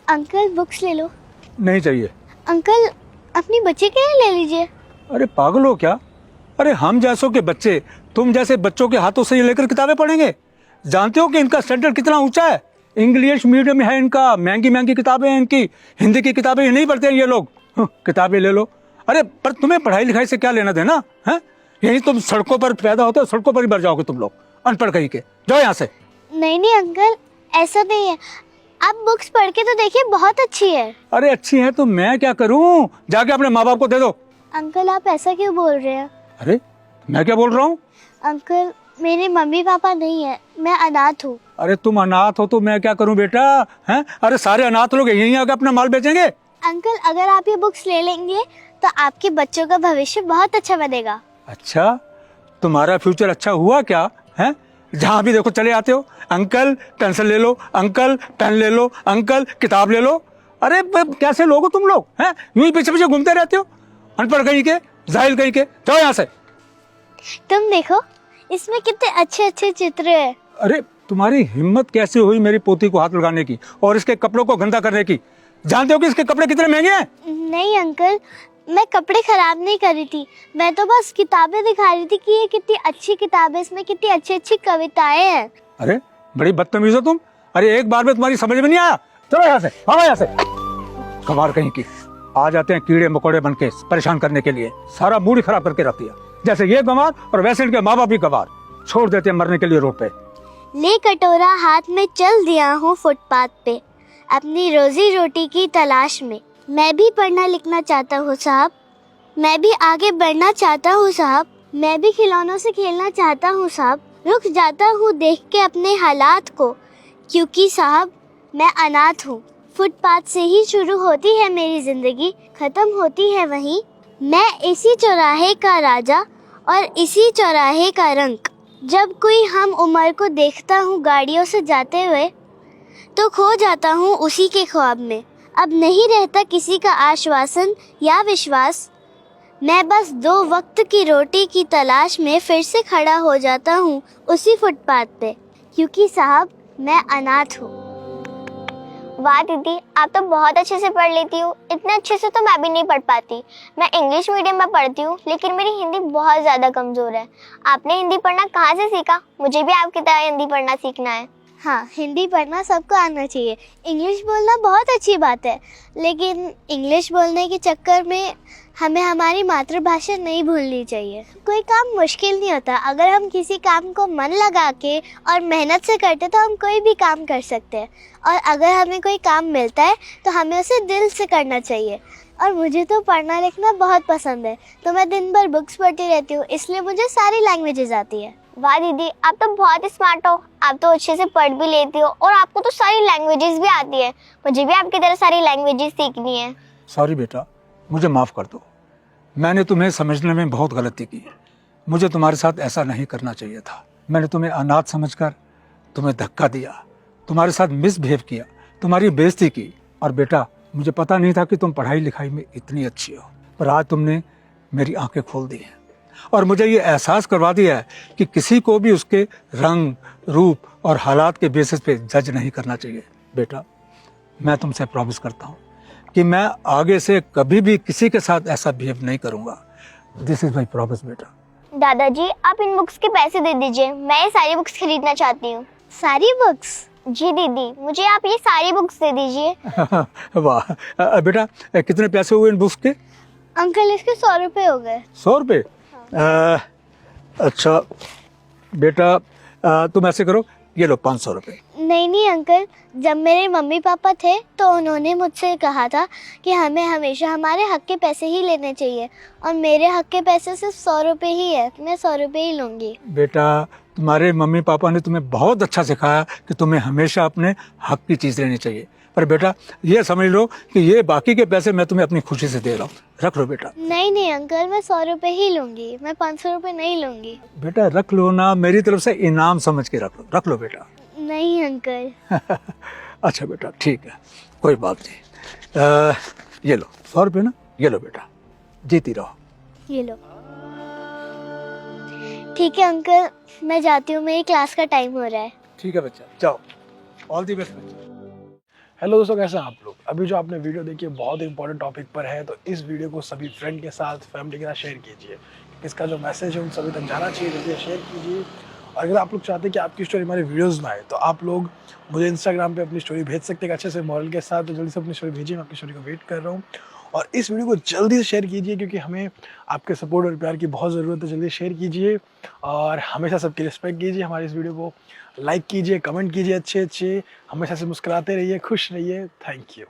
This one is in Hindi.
अंकल बुक्स ले लो। नहीं चाहिए। अंकल अपनी बच्चे के लिए ले लीजिए। अरे पागल हो क्या? अरे हम जैसों के बच्चे तुम जैसे बच्चों के हाथों से ये लेकर किताबें पढ़ेंगे? जानते हो कि इनका स्टैंडर्ड कितना ऊंचा है? इंग्लिश मीडियम है इनका, महंगी महंगी किताबें हैं इनकी, हिंदी की किताबें ही नहीं पढ़ते हैं ये लोग। किताबें ले लो। अरे पर तुम्हें पढ़ाई लिखाई से क्या लेना देना है? यही तुम सड़कों पर पैदा होते हो, सड़कों पर ही मर जाओगे तुम लोग, अनपढ़ कहीं के। जाओ यहाँ से। नहीं अंकल, ऐसा नहीं है। आप बुक्स पढ़ के तो देखिए, बहुत अच्छी है। अरे अच्छी है तो मैं क्या करूं? जाके अपने माँ बाप को दे दो। अंकल आप ऐसा क्यों बोल रहे हैं? अरे मैं क्या बोल रहा हूँ? अंकल मेरे मम्मी पापा नहीं है, मैं अनाथ हूँ। अरे तुम अनाथ हो तो मैं क्या करूं बेटा? हैं? अरे सारे अनाथ लोग यहीं आके अपना माल बेचेंगे। अंकल अगर आप ये बुक्स ले लेंगे तो आपके बच्चों का भविष्य बहुत अच्छा बनेगा। अच्छा, तुम्हारा फ्यूचर अच्छा हुआ क्या? हैं? जहाँ भी देखो चले आते हो, अंकल पेंसिल ले लो, अंकल पेन ले लो, अंकल किताब ले लो। अरे कैसे लोग हो तुम लोग? हैं? यूं ही पीछे पीछे घूमते रहते हो, अनपढ़ कहीं के, जाहिल कहीं के। जाओ यहाँ से। तुम देखो इसमें कितने अच्छे अच्छे चित्र है। अरे तुम्हारी हिम्मत कैसे हुई मेरी पोती को हाथ लगाने की और इसके कपड़ों को गंदा करने की? जानते हो कि इसके कपड़े कितने महंगे हैं? नहीं अंकल, मैं कपड़े खराब नहीं कर रही थी, मैं तो बस किताबें दिखा रही थी कि ये कितनी अच्छी किताब है, इसमें कितनी अच्छी अच्छी कविताएं हैं। अरे बड़ी बदतमीज हो तुम। अरे एक बार में तुम्हारी समझ में नहीं आया? चलो यहाँ से, भागो यहाँ से। कबाड़ कहीं की, आ जाते हैं कीड़े मकोड़े बन के परेशान करने के लिए, सारा मूड ही खराब करके रखती है। जैसे ये गंवार और वैसे इनके माँ बाप भी गंवार, छोड़ देते हैं मरने के लिए रोड पे। ले कटोरा हाथ में चल दिया हूँ फुटपाथ पे, अपनी रोजी रोटी की तलाश में। मैं भी पढ़ना लिखना चाहता हूँ साहब, मैं भी आगे बढ़ना चाहता हूँ साहब, मैं भी खिलौनों से खेलना चाहता हूँ साहब। रुक जाता हूँ देख के अपने हालात को, क्योंकि साहब मैं अनाथ हूँ। फुटपाथ से ही शुरू होती है मेरी जिंदगी, खत्म होती है वहीं। मैं इसी चौराहे का राजा और इसी चौराहे का रंक। जब कोई हम उम्र को देखता हूँ गाड़ियों से जाते हुए, तो खो जाता हूँ उसी के ख्वाब में। अब नहीं रहता किसी का आश्वासन या विश्वास, मैं बस 2 वक्त की रोटी की तलाश में फिर से खड़ा हो जाता हूँ उसी फुटपाथ पे, क्योंकि साहब मैं अनाथ हूँ। वाह दीदी, आप तो बहुत अच्छे से पढ़ लेती हो। इतने अच्छे से तो मैं भी नहीं पढ़ पाती। मैं इंग्लिश मीडियम में पढ़ती हूँ, लेकिन मेरी हिंदी बहुत ज़्यादा कमज़ोर है। आपने हिंदी पढ़ना कहाँ से सीखा? मुझे भी आपकी तरह हिंदी पढ़ना सीखना है। हाँ, हिंदी पढ़ना सबको आना चाहिए। इंग्लिश बोलना बहुत अच्छी बात है, लेकिन इंग्लिश बोलने के चक्कर में हमें हमारी मातृभाषा नहीं भूलनी चाहिए। कोई काम मुश्किल नहीं होता, अगर हम किसी काम को मन लगा के और मेहनत से करते तो हम कोई भी काम कर सकते हैं। और अगर हमें कोई काम मिलता है तो हमें उसे दिल से करना चाहिए। और मुझे तो पढ़ना लिखना बहुत पसंद है, तो मैं दिन भर बुक्स पढ़ती रहती हूँ, इसलिए मुझे सारी लैंग्वेजेस आती है। वाह दीदी, आप तो बहुत स्मार्ट हो। आप तो अच्छे से पढ़ भी लेती हो और आपको तो सारी लैंग्वेजेस भी आती है। मुझे भी आपकी तरह सारी लैंग्वेजेस सीखनी है। सॉरी बेटा, मुझे माफ़ कर दो। मैंने तुम्हें समझने में बहुत गलती की। मुझे तुम्हारे साथ ऐसा नहीं करना चाहिए था। मैंने तुम्हें अनाथ समझकर तुम्हें धक्का दिया, तुम्हारे साथ मिसबिहेव किया, तुम्हारी बेइज्जती की। और बेटा मुझे पता नहीं था कि तुम पढ़ाई लिखाई में इतनी अच्छी हो, पर आज तुमने मेरी आंखें खोल दी हैं और मुझे ये एहसास करवा दिया है कि किसी को भी उसके रंग, रूप और हालात के बेसिस पे जज नहीं करना चाहिए। बेटा मैं तुमसे प्रॉमिस करता हूँ कि मैं आगे से कभी भी किसी के साथ ऐसा बिहेव नहीं करूँगा। दिस इज माई प्रॉमिस बेटा। दादाजी आप इन बुक्स के पैसे दे दीजिए, मैं ये सारी बुक्स खरीदना चाहती हूँ। सारी बुक्स? जी दीदी, मुझे आप ये सारी बुक्स दे दीजिए। वाह बेटा, कितने पैसे हुए इन बुक्स के? अंकल इसके 100 रुपये हो गए। 100 रुपये? अच्छा बेटा, तुम ऐसे करो, ये लो 500 रुपये। नहीं अंकल, जब मेरे मम्मी पापा थे तो उन्होंने मुझसे कहा था कि हमें हमेशा हमारे हक के पैसे ही लेने चाहिए, और मेरे हक के पैसे सिर्फ 100 रुपये ही है, मैं 100 रुपये ही लूँगी। बेटा तुम्हारे मम्मी पापा ने तुम्हें बहुत अच्छा सिखाया कि तुम्हें हमेशा अपने हक की चीज़ लेनी चाहिए। पर बेटा ये समझ लो कि ये बाकी के पैसे मैं तुम्हें अपनी खुशी से दे रहा हूँ, रख लो बेटा। नहीं अंकल, मैं 100 रुपये ही लूँगी, मैं 500 रुपये नहीं लूँगी। बेटा रख लो ना, मेरी तरफ से इनाम समझ के रख लो बेटा। नहीं अंकल। अच्छा बेटा ठीक है, कोई बात नहीं। ये लो 100 रुपये ना, ये लो बेटा, जीती रहो। ये लो। ठीक है अंकल, मैं जाती हूँ, मेरी क्लास का टाइम हो रहा है। ठीक है बच्चा, जाओ। ऑल दी बेस्ट बच्चा। हेलो दोस्तों, कैसे हैं आप लोग। अभी जो आपने वीडियो देखी है बहुत इंपॉर्टेंट टॉपिक पर है, तो इस वीडियो को सभी फ्रेंड के साथ, फैमिली के साथ शेयर कीजिए। इसका जो मैसेज है उन सभी तक जाना चाहिए, जल्दी शेयर कीजिए। और अगर आप लोग चाहते हैं कि आपकी स्टोरी हमारे वीडियोज़ में आए, तो आप लोग मुझे इंस्टाग्राम पे अपनी स्टोरी भेज सकते हैं अच्छे से मॉरल के साथ। तो जल्दी से अपनी स्टोरी भेजिए, मैं आपकी स्टोरी को वेट कर रहा हूँ। और इस वीडियो को जल्दी से शेयर कीजिए, क्योंकि हमें आपके सपोर्ट और प्यार की बहुत ज़रूरत है। जल्दी शेयर कीजिए और हमेशा सबकी रिस्पेक्ट कीजिए। हमारी इस वीडियो को लाइक कीजिए, कमेंट कीजिए अच्छे अच्छे। हमेशा से मुस्कुराते रहिए, खुश रहिए। Thank you.